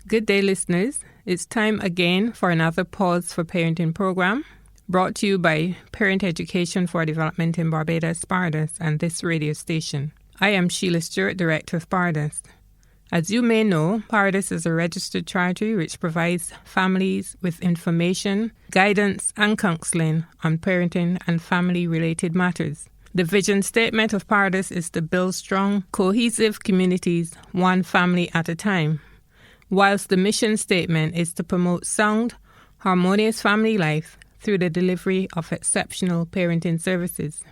Good day, listeners. It's time again for another Pause for Parenting program, brought to you by Parent Education for Development in Barbados, PAREDOS, and this radio station. I am Sheila Stewart, Director of PAREDOS. As you may know, PAREDOS is a registered charity which provides families with information, guidance, and counseling on parenting and family-related matters. The vision statement of PAREDOS is to build strong, cohesive communities, one family at a time, whilst the mission statement is to promote sound, harmonious family life through the delivery of exceptional parenting services.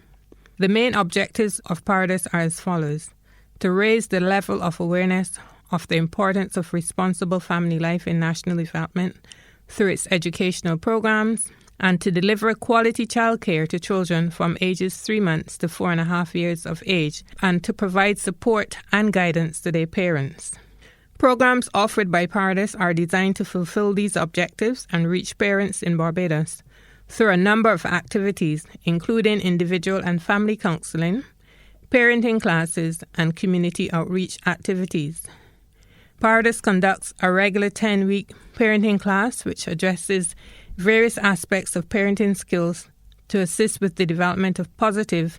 The main objectives of PAREDOS are as follows: to raise the level of awareness of the importance of responsible family life in national development through its educational programs, and to deliver quality childcare to children from ages 3 months to 4.5 years of age, and to provide support and guidance to their parents. Programs offered by PAREDOS are designed to fulfill these objectives and reach parents in Barbados through a number of activities, including individual and family counseling, parenting classes, and community outreach activities. PAREDOS conducts a regular 10-week parenting class which addresses various aspects of parenting skills to assist with the development of positive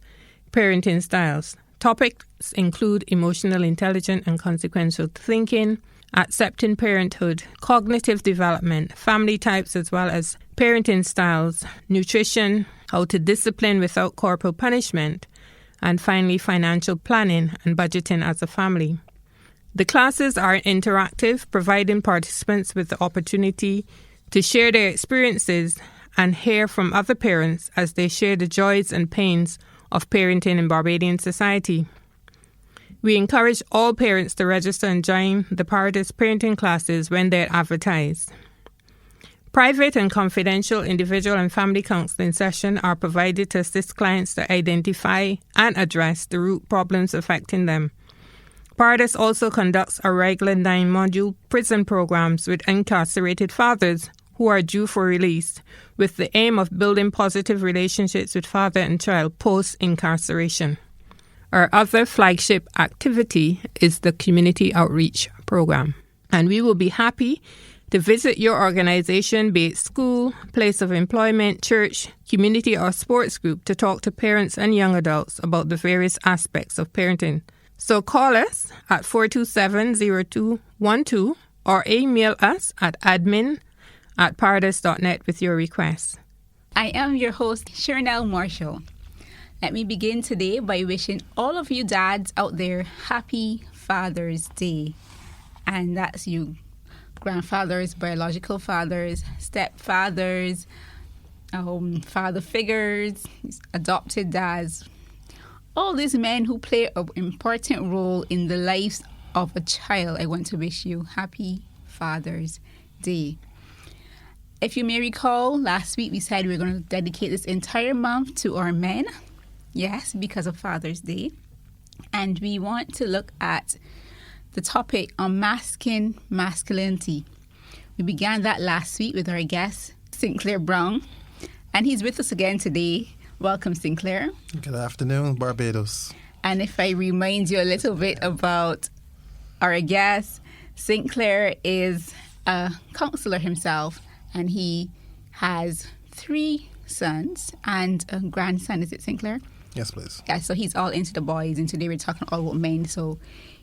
parenting styles. Topics include emotional intelligence and consequential thinking, accepting parenthood, cognitive development, family types as well as parenting styles, nutrition, how to discipline without corporal punishment, and finally financial planning and budgeting as a family. The classes are interactive, providing participants with the opportunity to share their experiences and hear from other parents as they share the joys and pains of parenting in Barbadian society. We encourage all parents to register and join the PAREDOS parenting classes when they're advertised. Private and confidential individual and family counseling sessions are provided to assist clients to identify and address the root problems affecting them. PAREDOS also conducts a regular 9-module prison programs with incarcerated fathers who are due for release, with the aim of building positive relationships with father and child post-incarceration. Our other flagship activity is the Community Outreach Program, and we will be happy to visit your organization, be it school, place of employment, church, community, or sports group, to talk to parents and young adults about the various aspects of parenting. So call us at 427-0212 or email us at admin@paredos.net with your requests. I am your host, Shernell Marshall. Let me begin today by wishing all of you dads out there happy Father's Day. And that's you, grandfathers, biological fathers, stepfathers, father figures, adopted dads, all these men who play an important role in the lives of a child. I want to wish you happy Father's Day. If you may recall, last week we said we're going to dedicate this entire month to our men. Yes, because of Father's Day. And we want to look at the topic Unmasking Masculinity. We began that last week with our guest, Sinclair Brown. And he's with us again today. Welcome, Sinclair. Good afternoon, Barbados. And if I remind you a little bit about our guest, Sinclair is a counselor himself. And he has 3 sons and a grandson. Is it, Sinclair? Yes, please. Yeah, so he's all into the boys. And today we're talking all about men. So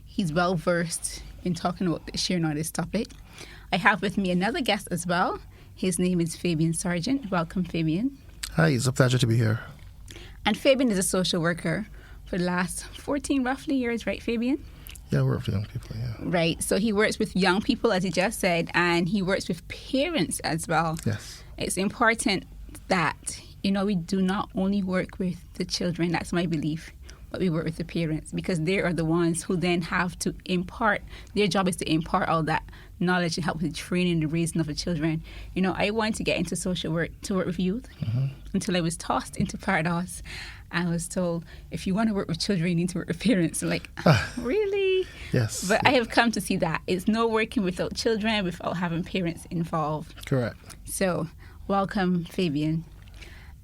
he's well versed in talking about sharing on this topic. I have with me another guest as well. His name is Fabian Sargent. Welcome, Fabian. Hi, it's a pleasure to be here. And Fabian is a social worker for the last 14 roughly years, right, Fabian? Yeah, I work with young people, yeah. Right. So he works with young people, as he just said, and he works with parents as well. Yes. It's important that, we do not only work with the children, that's my belief, but we work with the parents, because they are the ones who then have to impart, their job is to impart all that knowledge and help with the training and the raising of the children. I wanted to get into social work to work with youth until I was tossed into PAREDOS. I was told, if you want to work with children, you need to work with parents. I'm like, really? Yes. But I have come to see that it's no working without children, without having parents involved. Correct. So, welcome, Fabian.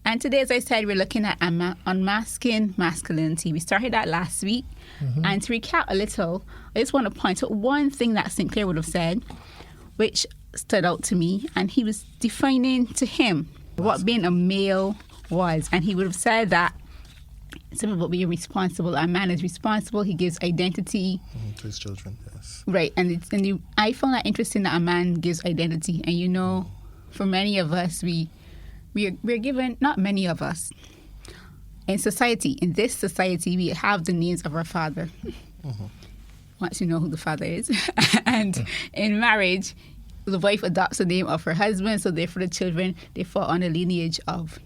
And today, as I said, we're looking at unmasking masculinity. We started that last week. And to recap a little, I just want to point out one thing that Sinclair would have said which stood out to me. And he was defining to him what being a male was. And he would have said that something about being responsible. A man is responsible. He gives identity To his children, yes. right. I found that interesting that a man gives identity. And you know, for many of us, we're given, not many of us, in this society, we have the names of our father. Once you know who the father is. And in marriage, the wife adopts the name of her husband, so therefore the children, they fall on the lineage of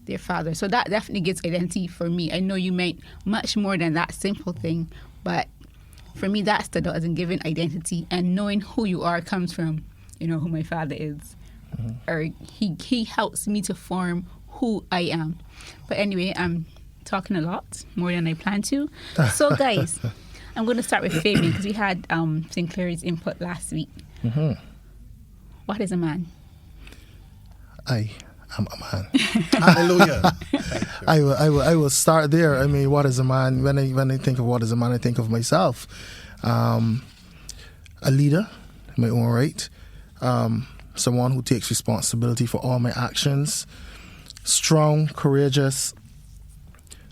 their father. So that definitely gives identity for me. I know you meant much more than that simple thing, but for me, that stood out as in giving identity, and knowing who you are comes from, you know, who my father is. Or he helps me to form who I am. But anyway, I'm talking a lot, more than I planned to. So guys, I'm going to start with Fabian, because we had Sinclair's input last week. What is a man? I am a man. Hallelujah. I will start there. I mean, what is a man? When I think of what is a man, I think of myself. A leader, in my own right. Someone who takes responsibility for all my actions. Strong, courageous.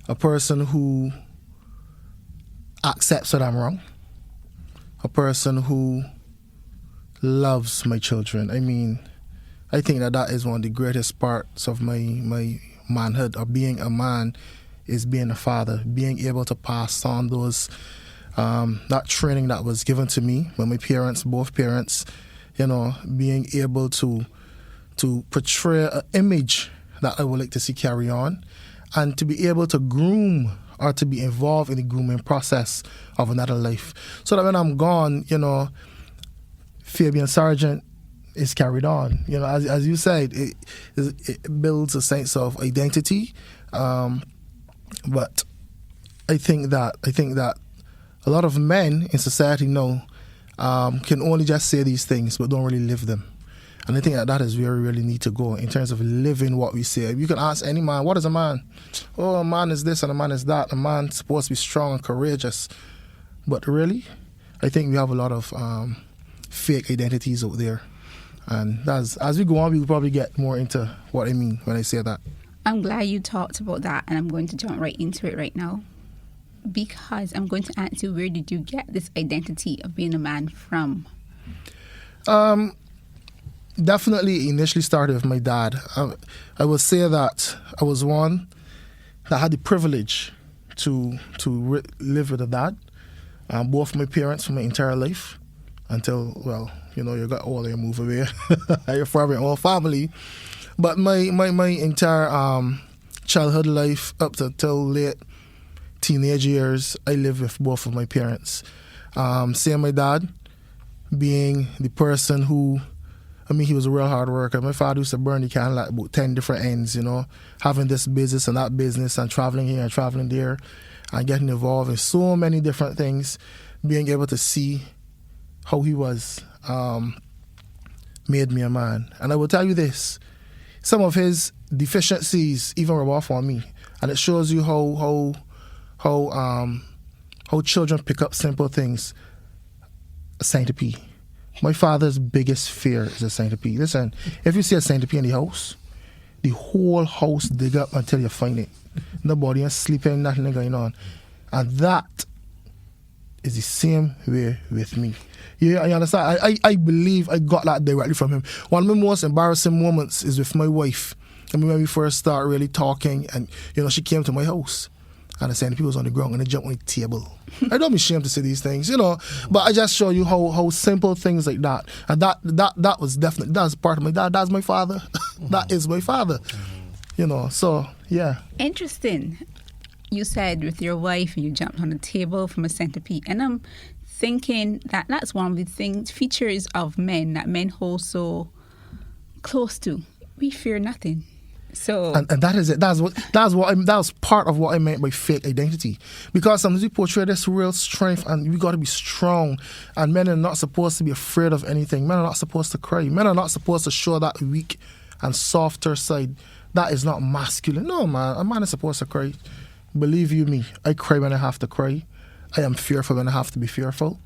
A person who accepts that I'm wrong. A person who loves my children. I mean, I think that is one of the greatest parts of my manhood, or being a man, is being a father, being able to pass on those that training that was given to me by my parents, both parents, you know, being able to portray an image that I would like to see carry on, and to be able to groom or to be involved in the grooming process of another life, so that when I'm gone, you know, Fabian Sargent is carried on. You know, as you said, it builds a sense of identity. But I think that a lot of men in society now can only just say these things but don't really live them. And I think that is where we really need to go in terms of living what we say. You can ask any man, what is a man? Oh, a man is this and a man is that. A man's supposed to be strong and courageous. But really, I think we have a lot of fake identities out there. And as we go on, we'll probably get more into what I mean when I say that. I'm glad you talked about that, and I'm going to jump right into it right now, because I'm going to ask you, where did you get this identity of being a man from? Definitely initially started with my dad. I would say that I was one that had the privilege to live with a dad. Both my parents for my entire life until, well, you know, you got older, you move away. You're from your own family. But my entire childhood life up till late teenage years, I lived with both of my parents. Seeing my dad being the person who, I mean, he was a real hard worker. My father used to burn the candle at about 10 different ends, you know, having this business and that business and traveling here and traveling there and getting involved in so many different things. Being able to see how he was made me a man. And I will tell you this, some of his deficiencies even rub off on me. And it shows you how children pick up simple things. A centipede. My father's biggest fear is a centipede. Listen, if you see a centipede in the house, the whole house dig up until you find it. Nobody is sleeping, nothing going on. And that is the same way with me. You understand? I believe I got that directly from him. One of my most embarrassing moments is with my wife. I mean, when we first started really talking, and, you know, she came to my house. And the centipede was on the ground and they jumped on the table. I don't be ashamed to say these things, you know, but I just show you how simple things like that. And that was definitely, that's part of my dad. That's my father. That is my father, you know, so, yeah. Interesting. You said with your wife, you jumped on the table from a centipede. And I'm thinking that that's one of the features of men that men hold so close to. We fear nothing. So and that is it. That was part of what I meant by fake identity. Because sometimes we portray this real strength, and we got to be strong. And men are not supposed to be afraid of anything. Men are not supposed to cry. Men are not supposed to show that weak and softer side. That is not masculine. No, man. A man is supposed to cry. Believe you me, I cry when I have to cry. I am fearful when I have to be fearful.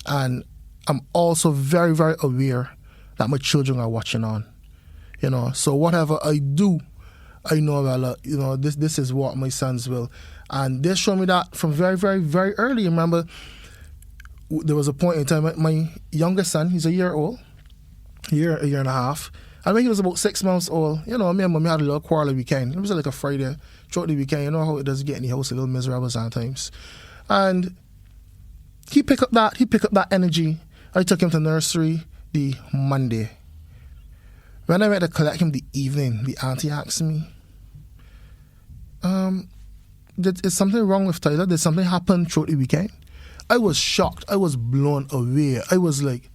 And I'm also very, very aware that my children are watching on. So whatever I do, I know that this is what my sons will, and they show me that from very, very, very early. Remember, there was a point in time, my youngest son, he's a year old, a year and a half, and when he was about 6 months old, me and mommy had a little quarrel weekend. It was like a Friday, throughout the weekend. You know how it does get in the house a little miserable sometimes, and he picked up that energy. I took him to nursery the Monday. When I went to collect him the evening, the auntie asked me, is something wrong with Tyler? Did something happen throughout the weekend? I was shocked. I was blown away. I was like,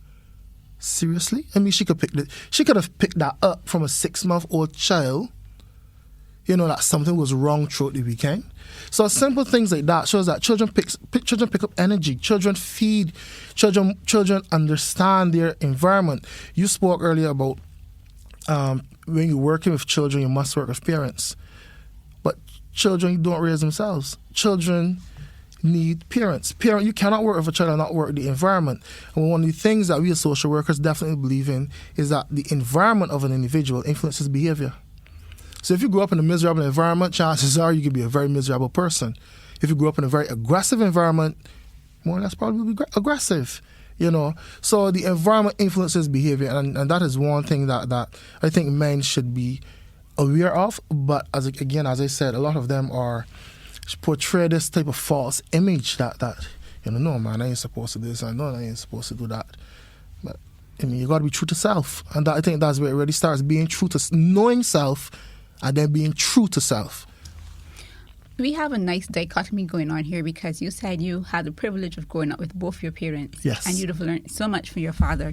seriously? I mean, she could have picked that up from a 6-month-old child, that something was wrong throughout the weekend. So simple things like that shows that children pick up energy. Children feed. Children understand their environment. You spoke earlier about when you're working with children, you must work with parents. But children don't raise themselves. Children need parents. You cannot work with a child and not work with the environment. And one of the things that we as social workers definitely believe in is that the environment of an individual influences behavior. So if you grow up in a miserable environment, chances are you could be a very miserable person. If you grow up in a very aggressive environment, more or less probably be aggressive. So the environment influences behavior, and that is one thing that I think men should be aware of. But as I said, a lot of them portray this type of false image that no man, I ain't supposed to do this, and no, I ain't supposed to do that. But you got to be true to self, and I think that's where it really starts, being true to knowing self, and then being true to self. We have a nice dichotomy going on here, because you said you had the privilege of growing up with both your parents. Yes. And you'd have learned so much from your father.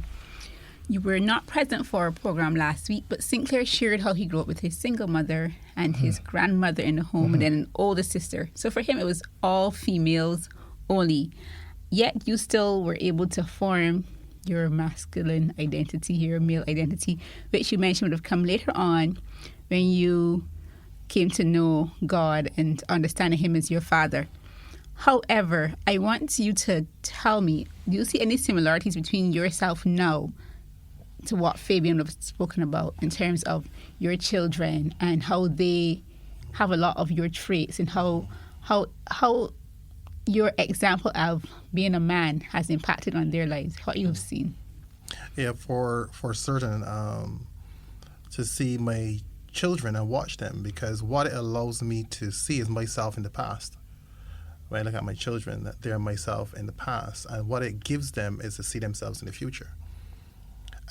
You were not present for our program last week, but Sinclair shared how he grew up with his single mother and his grandmother in the home, and then an older sister. So for him, it was all females only. Yet you still were able to form your masculine identity, your male identity, which you mentioned would have come later on when you came to know God and understanding Him as your Father. However, I want you to tell me, do you see any similarities between yourself now to what Fabian would have spoken about in terms of your children and how they have a lot of your traits, and how your example of being a man has impacted on their lives, what you have seen? Yeah, for certain, to see my children and watch them, because what it allows me to see is myself in the past. When I look at my children, that they're myself in the past, and what it gives them is to see themselves in the future.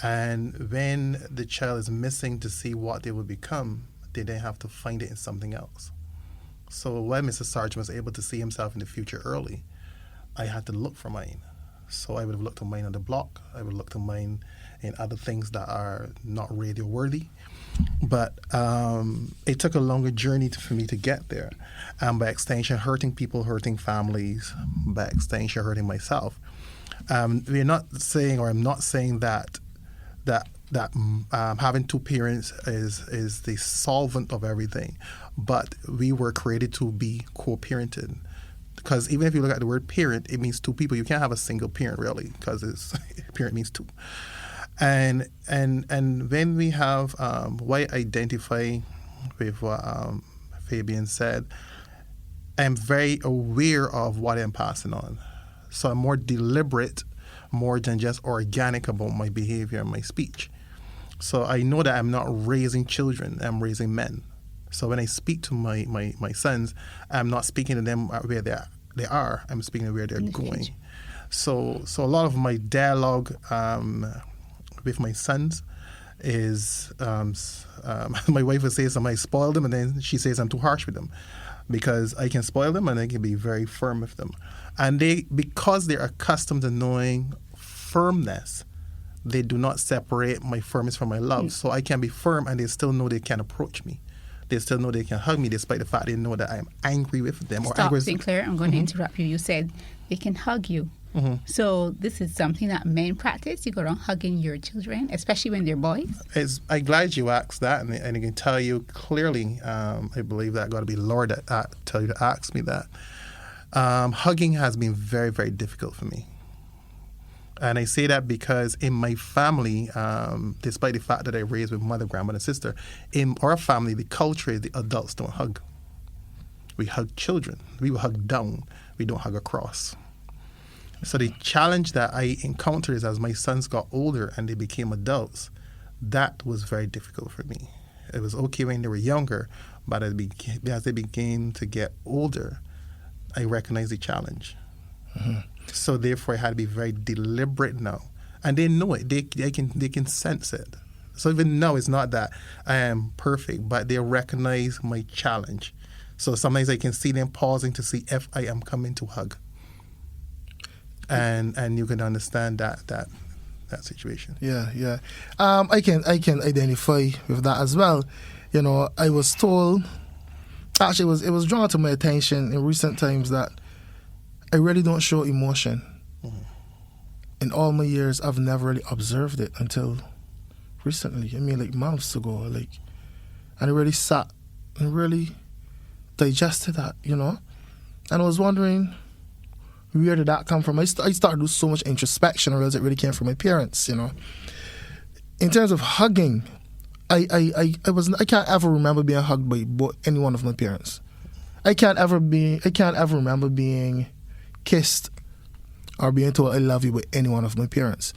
And when the child is missing to see what they will become, they then have to find it in something else. So when Mr. Sargent was able to see himself in the future early, I had to look for mine. So I would have looked to mine on the block. I would look to mine in other things that are not radio worthy. But it took a longer journey for me to get there. And by extension, hurting people, hurting families, by extension, hurting myself. We're not saying, or I'm not saying that having two parents is the solvent of everything. But we were created to be co-parented. Because even if you look at the word parent, it means two people. You can't have a single parent, really, because parent means two. And when we have what I identify with what Fabian said, I'm very aware of what I'm passing on. So I'm more deliberate, more than just organic about my behavior and my speech. So I know that I'm not raising children, I'm raising men. So when I speak to my sons, I'm not speaking to them where they are, I'm speaking to where they're going. So a lot of my dialogue with my sons is, my wife would say something, I spoil them, and then she says I'm too harsh with them, because I can spoil them and I can be very firm with them. And because they're accustomed to knowing firmness, they do not separate my firmness from my love. So I can be firm and they still know they can approach me. They still know they can hug me, despite the fact they know that I'm angry with them. Stop, Sinclair, I'm going to interrupt you. You said they can hug you. So this is something that men practice? You go around hugging your children, especially when they're boys? I'm glad you asked that, and I can tell you clearly, I believe that got to be Lord that tell you to ask me that. Hugging has been very, very difficult for me. And I say that because in my family, despite the fact that I raised with mother, grandmother, and sister, in our family, the culture is the adults don't hug. We hug children. We will hug down. We don't hug across. So the challenge that I encountered is as my sons got older and they became adults, that was very difficult for me. It was okay when they were younger, but as they began to get older, I recognized the challenge. Mm-hmm. So therefore, I had to be very deliberate now, and they know it. They can sense it. So even now, it's not that I am perfect, but they recognize my challenge. So sometimes I can see them pausing to see if I am coming to hug, and you can understand that situation. Yeah. I can identify with that as well. You know, I was told. Actually, it was drawn to my attention in recent times that I really don't show emotion. Mm-hmm. In all my years, I've never really observed it until recently. I mean, like months ago, and I really sat and really digested that, you know. And I was wondering, where did that come from? I started to do so much introspection. I realized it really came from my parents, you know. In terms of hugging, I can't ever remember being hugged by any one of my parents. I can't ever remember being kissed or being told I love you by any one of my parents.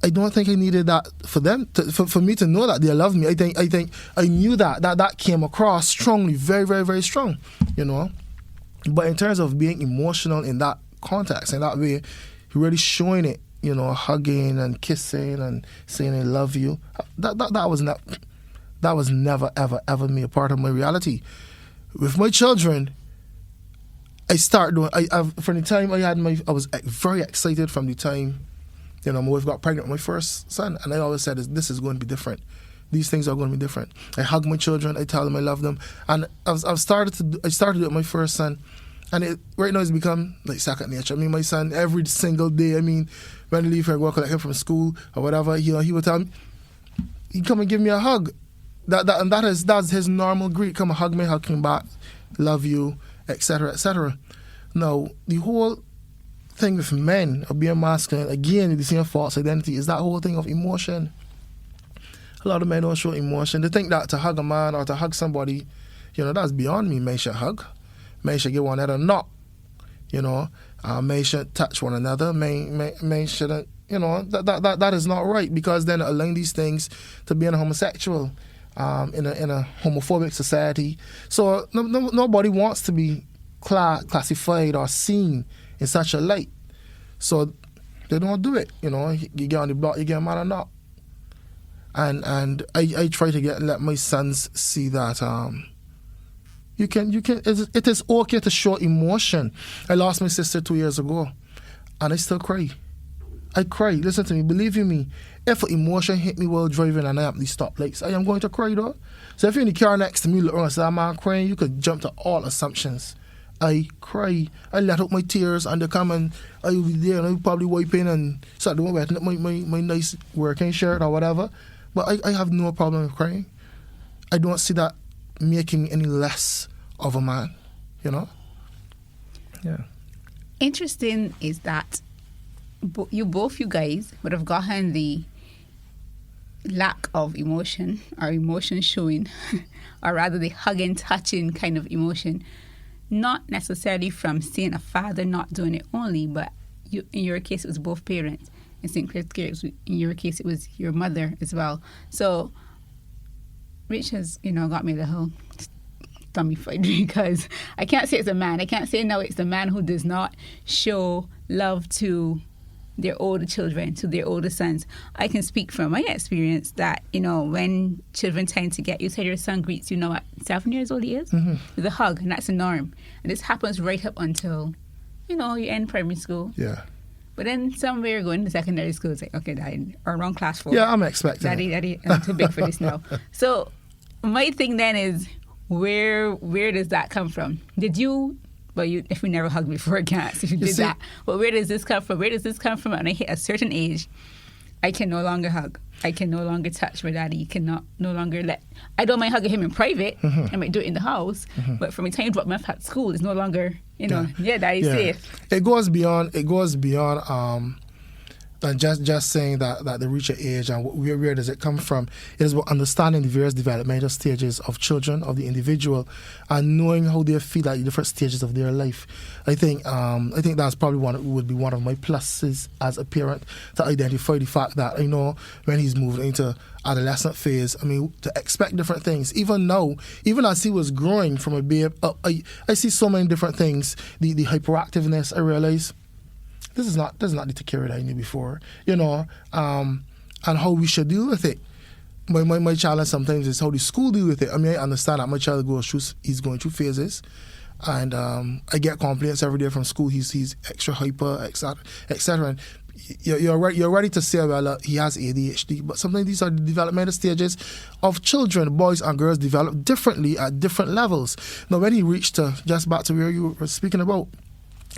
I don't think I needed that for them for me to know that they love me. I think I knew that came across strongly, very, very, very strong, you know. But in terms of being emotional in that context, in that way, really showing it, you know, hugging and kissing and saying I love you, that was never ever me a part of my reality. With my children, I start doing. From the time I was very excited from the time, you know, my wife got pregnant with my first son, and I always said, this is going to be different. These things are going to be different. I hug my children. I tell them I love them, and I started to do it with my first son, and right now it's become like second nature. I mean, my son every single day. I mean, when I leave here, I go collect him from school or whatever. You know, he would tell me, he come and give me a hug. That's his normal greet. Come and hug me, hug him back, love you, etc., etc. Now, the whole thing with men of being masculine, again, with the same false identity, is that whole thing of emotion. A lot of men don't show emotion. They think that to hug a man or to hug somebody, you know, that's beyond me. Men should hug. Men should give one another a knock. You know, men should touch one another. Men shouldn't. You know, that is not right, because then allowing these things to being a homosexual in a homophobic society. So nobody wants to be classified or seen in such a light. So they don't do it. You know, you get on the block, you get a man or not. And I try to let my sons see that you can it is okay to show emotion. I lost my sister 2 years ago, and I still cry. I cry. Listen to me. Believe you me, if emotion hit me while driving and I have these stoplights, I am going to cry though. So if you're in the car next to me, look around and say, I'm crying, you could jump to all assumptions. I cry. I let out my tears, and they come and I will be there and I'll probably wipe in and start doing my nice working shirt or whatever. But I have no problem with crying. I don't see that making any less of a man, you know? Yeah. Interesting is that you guys would have gotten the lack of emotion or emotion showing, or rather the hugging, touching kind of emotion, not necessarily from seeing a father not doing it only, but in your case it was both parents. In St. Clair's case, in your case it was your mother as well. So Rich has, you know, got me the whole tummy fight, because I can't say it's a man. I can't say no, it's the man who does not show love to their older children, to their older sons. I can speak from my experience that, you know, when children tend to get, you said your son greets you now at 7 years old he is, with a hug, and that's a norm. And this happens right up until, you know, you end primary school. Yeah. But then somewhere going to secondary school, it's like, okay, Daddy, or around class 4. Yeah, I'm expecting Daddy, I'm too big for this now. So my thing then is, where does that come from? Did you, well, if we never hugged before, I can't, if you did that. But where does this come from? Where does this come from? And I hit a certain age, I can no longer hug. I can no longer touch my daddy. You cannot no longer let. I don't mind hugging him in private. I might do it in the house, but from the time you drop me off at school, it's no longer, daddy's safe. It goes beyond. Than just saying that they reach an age and where does it come from. It is about understanding the various developmental stages of children, of the individual, and knowing how they feel at the different stages of their life. I think that's probably would be one of my pluses as a parent, to identify the fact that when he's moving into adolescent phase, to expect different things. Even now, even as he was growing from a babe, I see so many different things. The hyperactiveness, I realize. This is not the Takira that I knew before, and how we should deal with it. My challenge sometimes is how the school deal with it. I understand that my child he's going through phases, and I get complaints every day from school. He's extra hyper, etc. And you're ready to say, well, he has ADHD, but sometimes these are the developmental stages of children. Boys and girls develop differently at different levels. Now, when he reached just back to where you were speaking about,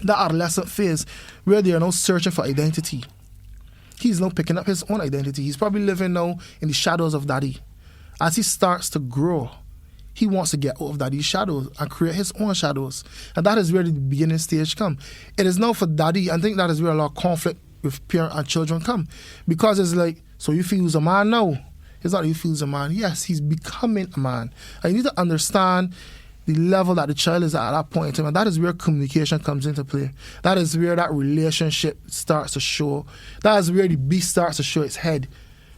that adolescent phase where they are now searching for identity. He's now picking up his own identity. He's probably living now in the shadows of daddy. As he starts to grow, he wants to get out of daddy's shadows and create his own shadows. And that is where the beginning stage come. It is now for daddy, I think that is where a lot of conflict with parent and children come. Because it's like, so you feel he's a man now? It's not you feel he's a man. Yes, he's becoming a man. And you need to understand the level that the child is at that point in time, and that is where communication comes into play. That is where that relationship starts to show. That is where the beast starts to show its head.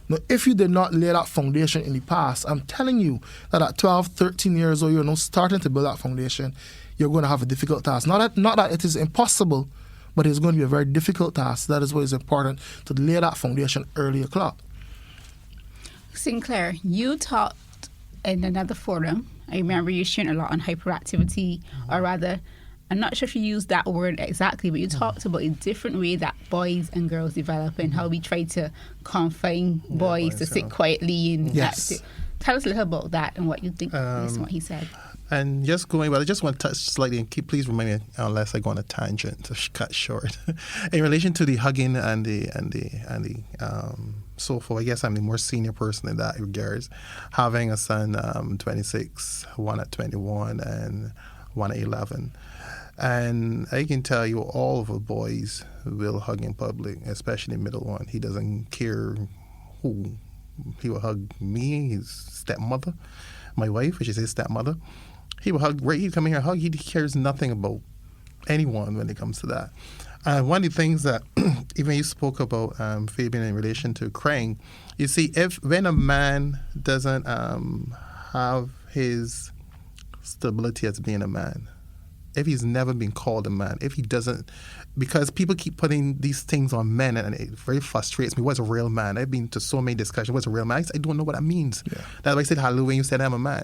Now, if you did not lay that foundation in the past, I'm telling you that at 12, 13 years old, you're now starting to build that foundation. You're going to have a difficult task. Not that it is impossible, but it's going to be a very difficult task. That is why it's important to lay that foundation early o'clock. Sinclair, you taught in another forum. I remember you sharing a lot on hyperactivity, or rather, I'm not sure if you used that word exactly, but you talked about a different way that boys and girls develop and how we try to confine boys to sit quietly. And tell us a little about that and what you think based on what he said. And just going, I just want to touch slightly, and please remind me unless I go on a tangent to cut short. In relation to the hugging and the so forth, I guess I'm the more senior person in that regards. Having a son, 26, one at 21, and one at 11. And I can tell you all of the boys will hug in public, especially the middle one. He doesn't care who. He will hug me, his stepmother, my wife, which is his stepmother. He will hug, he'd come in here and hug. He cares nothing about anyone when it comes to that. One of the things that even you spoke about, Fabian, in relation to crying, you see, when a man doesn't have his stability as being a man, if he's never been called a man, if he doesn't, because people keep putting these things on men, and it very frustrates me. What's a real man? I've been to so many discussions. What's a real man? I don't know what that means. Yeah. That's why I said hello when you said I'm a man.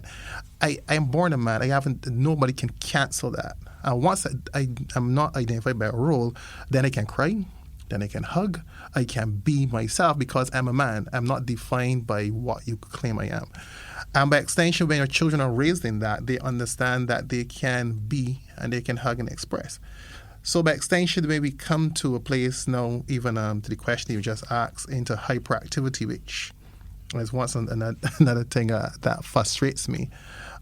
I am born a man. Nobody can cancel that. And once I'm not identified by a role, then I can cry, then I can hug, I can be myself because I'm a man. I'm not defined by what you claim I am. And by extension, when your children are raised in that, they understand that they can be and they can hug and express. So by extension, when we come to a place now, even to the question you just asked, into hyperactivity, which is once another thing that frustrates me.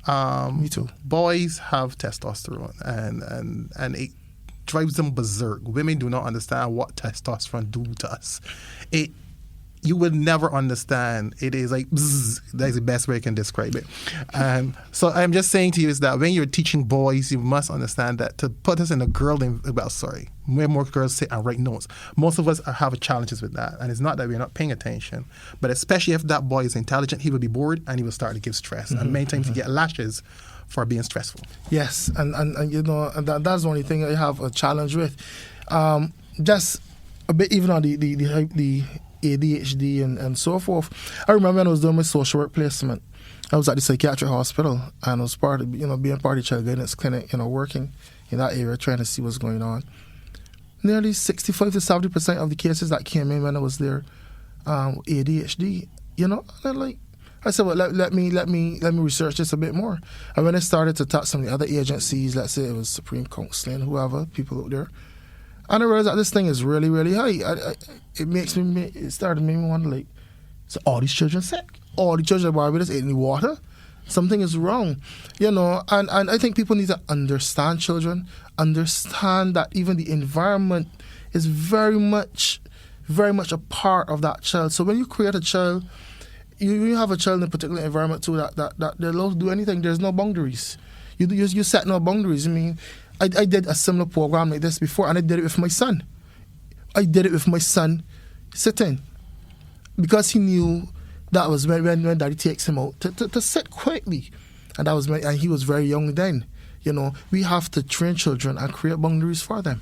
Me too. Boys have testosterone, and it drives them berserk. Women do not understand what testosterone do to us. You will never understand. It is like bzzz. That's the best way I can describe it. So I'm just saying to you is that when you're teaching boys, you must understand that to put us in a girl, when more girls sit and write notes, most of us have challenges with that. And it's not that we're not paying attention, but especially if that boy is intelligent, he will be bored and he will start to give stress. And many times he get lashes for being stressful. Yes, and that's the only thing I have a challenge with. Just a bit even on the ADHD and so forth. I remember when I was doing my social work placement, I was at the psychiatric hospital and I was part of, being part of the child guidance clinic, working in that area, trying to see what's going on. Nearly 65 to 70% of the cases that came in when I was there, ADHD, and I said, well, let me research this a bit more. And when I started to talk to some of the other agencies, let's say it was Supreme Counseling, whoever, people out there, And I realized that this thing is really, really high. It started making me wonder, like, so all these children sick? All the children at Barbados ain't any water? Something is wrong, and I think people need to understand children, understand that even the environment is very much a part of that child. So when you create a child, you have a child in a particular environment too that they'll allowed to do anything. There's no boundaries. You set no boundaries. I mean, I did a similar program like this before, and I did it with my son. I did it with my son sitting, because he knew that was when Daddy takes him out to sit quietly, and that was and he was very young then. We have to train children and create boundaries for them.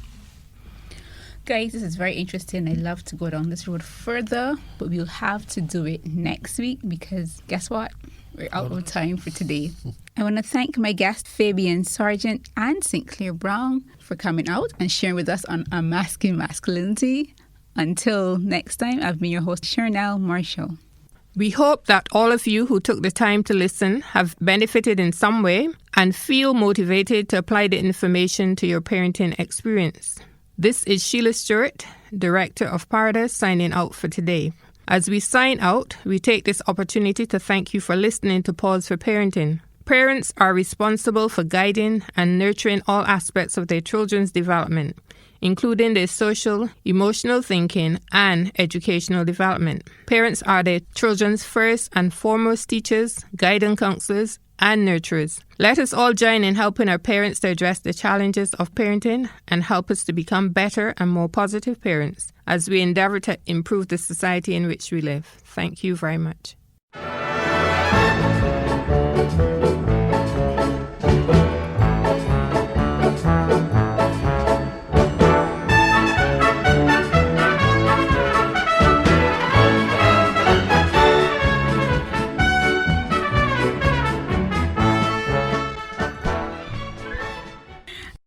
Guys, this is very interesting. I'd love to go down this road further, but we'll have to do it next week, because guess what? We're out of time for today. I want to thank my guests, Fabian Sargent and St. Clair Brown, for coming out and sharing with us on Unmasking Masculinity. Until next time, I've been your host, Shernelle Marshall. We hope that all of you who took the time to listen have benefited in some way and feel motivated to apply the information to your parenting experience. This is Sheila Stewart, Director of PAREDOS, signing out for today. As we sign out, we take this opportunity to thank you for listening to Pause for Parenting. Parents are responsible for guiding and nurturing all aspects of their children's development, including their social, emotional thinking, and educational development. Parents are their children's first and foremost teachers, guidance counselors, and nurturers. Let us all join in helping our parents to address the challenges of parenting and help us to become better and more positive parents as we endeavor to improve the society in which we live. Thank you very much.